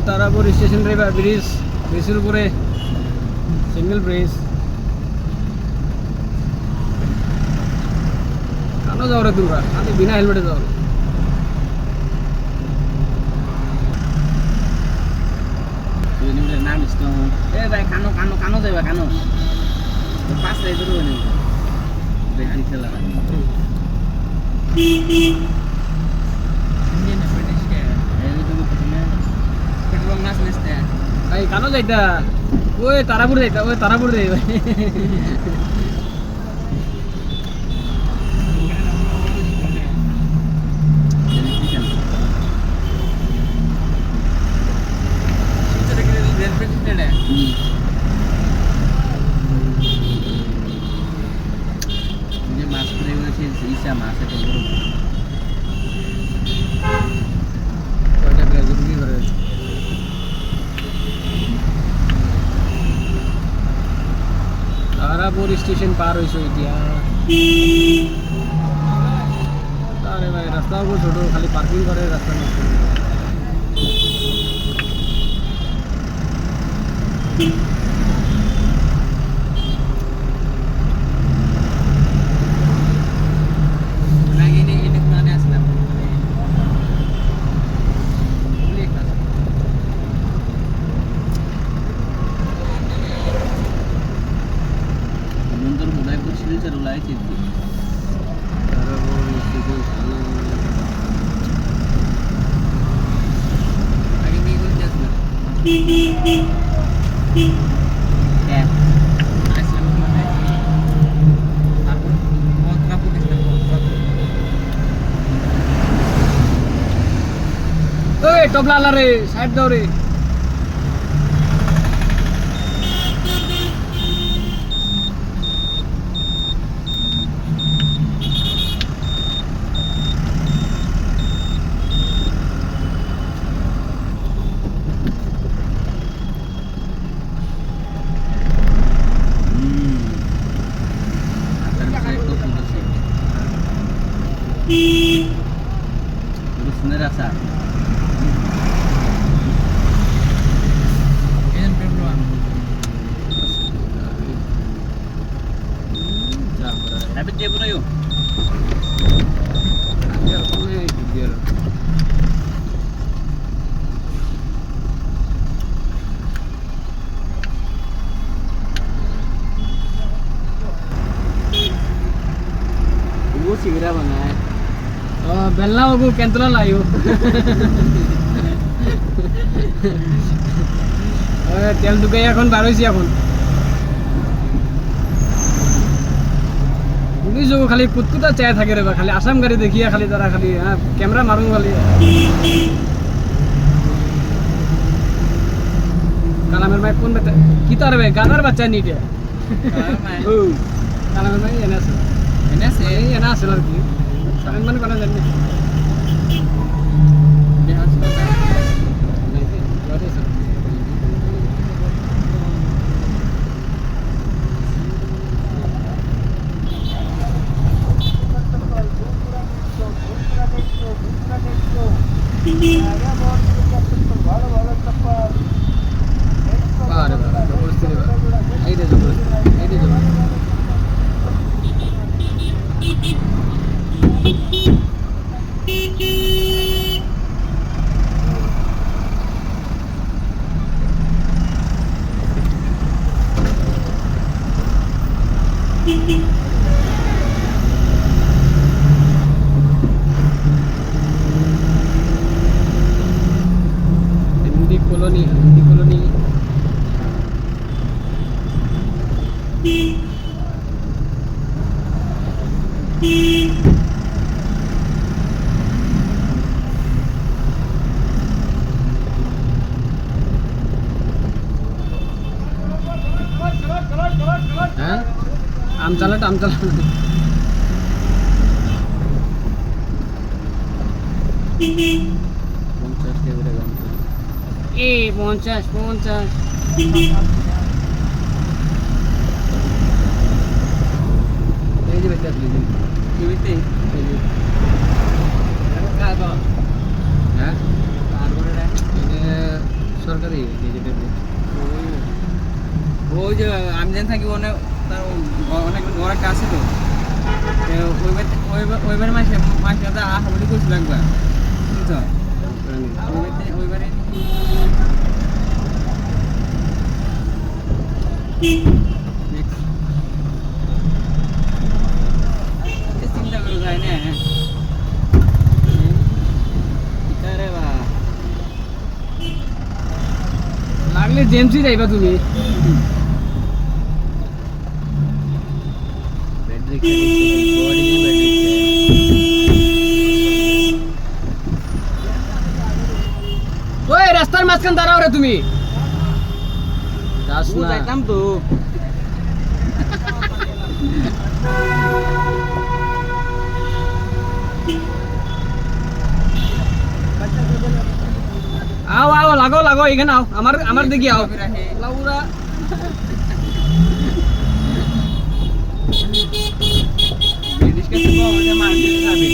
Tarapur station রে bridge, ব্রিজের উপরে সিঙ্গেল ব্রিজ। কেন যাও রে তোমরা, খালি বিনা হেলমেটে যাও রে। নাম এ ভাই কানো কানো কানো যাবে কানো পাঁচ রাইতে রয়ে দেখি খেলা পেট্রোল নাচ নিতে ভাই কেন যাইতা? ওই তারাপুর যাইতা, ওই তারাপুর যাই ভাই। মাছ করে ইসা মাছ কয়টা গ্রাজুয়েট কি করে? তারাপুর স্টেশন পার হয়েছে এতিয়া। আরে ভাই রাস্তাও খুব ছোট, খালি পার্কিং করে রাস্তা নষ্ট করে। ওই টপলা আলা রে, সাইড দাও রে। rasa Dapat dia pun ayo. Biar boleh biar. वो सिगरा बना है। बेलना वो केंतला लायो। তেল ঢুকে এখন বার হইছি এখন। পুলিশ খালি কুত্তুটা চায় থাকে রে, খালি আসাম গাড়ি দেখিয়া খালি তারা খালি ক্যামেরা মারুন খালি। কালামের মাই কোন বেটা কি তার ভাই গাদার বাচ্চা নিটে কালামের মাই এনে আছে আর কি সারেন মানে কোন জানি koloni आम चला 50 এই যে বেটা দিলি কি হইতে কার হ্যাঁ কার বড় রে সরকারি গেজেটের ওই যে আমি যেন থাকি অনেক তার অনেক বড় একটা আছে তো ওইবার মাসে হাবলি করছিল একবার বুঝছো ওইবারে চিন্তা করে যায় না রে বা লাগলে জেমসি যাইবা তুমি ওই রাস্তার মাঝখান দাঁড়াও রে তুমি যাস না যাইতাম তো আও আও লাগো লাগো এখানে আও আমার দিকে আও লাউরা ব্রিটিশ কাছে তো আমাদের মার্কেটে যাবে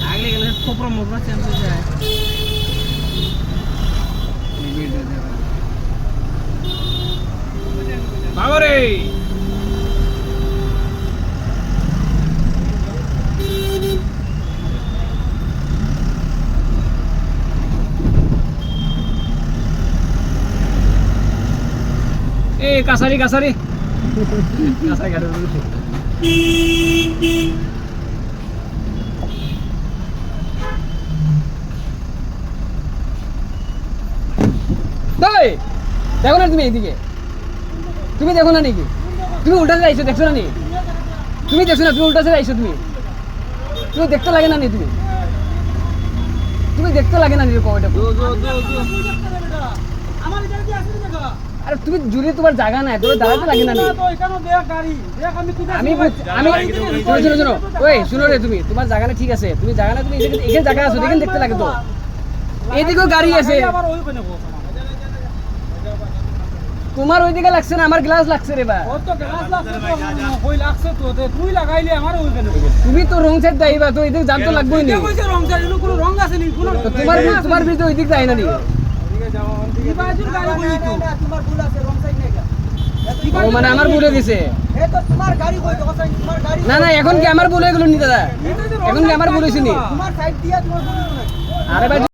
আগলে গেলে খোপরা মোপরা চেঞ্জ হয়ে যায় বাবারে এই কাছারি কাছারি কাছারি গাড়ি দেখো না তুমি এইদিকে তুমি দেখো না নাকি তুমি উল্টা সাইড আইছো দেখছো না নি তুমি দেখছো না তুমি উল্টা সাইড আইছো তুমি তুমি দেখতে লাগে না নি তুমি দেখতে লাগে না নি কয়টা আরে তুমি জুড়ে তোমার জায়গা নাই তোমার দাঁড়াতে লাগে না নি আমি শোনো শোনো ওই শুনো রে তুমি তোমার জায়গা না ঠিক আছে তুমি জায়গা না তুমি এখানে জায়গা আছো এখানে দেখতে লাগে তো এইদিকেও গাড়ি আছে তোমার ওইদিকে লাগছে না আমার গ্লাস লাগছে রে বা তুমি তো রং সাইড দাইবা তো এদিকে জানতো লাগবেই না তোমার ভিতরে ওইদিকে যায় না নি ও মানে আমার ভুলে গেছে না না এখন কি আমার ভুলে গেল নি দাদা এখন কি আমার ভুল হয়েছে নি আরে ভাই